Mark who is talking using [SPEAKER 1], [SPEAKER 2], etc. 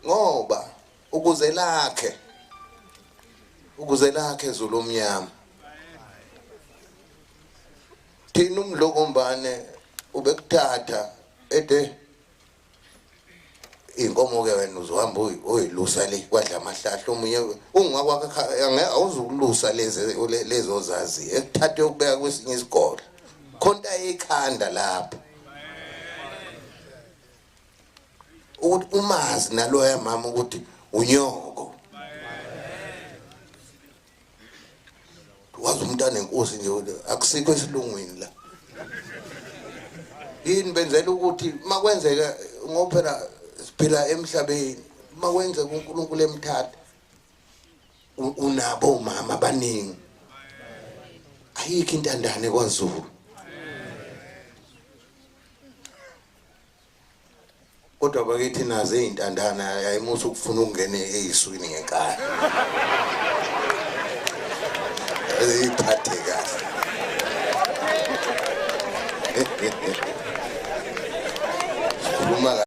[SPEAKER 1] ngoba ukuze lakhe ezulu omnyama thina umdlokombane ubekuthatha ede inkomo ke wena uzohamba uyilusa le kwadla amahlahla omunye ungakwakha awuzukulusa lezo zazi ekuthathe ukubeka kwesinye isikole khonta ekhanda lapho ukuthi umazi naloya mama ukuthi unyoko wazi umntana enkosi nje akusikho esilungwini la yini benzela ukuthi makwenzeka ngophela siphila emhlabeni makwenzeka uNkulunkulu emthatha unabo mama abaningi ayikho intandane kwaZulu kodwa bakithi nazo izintandana yayimusa ukufuna ukungena eziswini ngenkani eziphathe kahle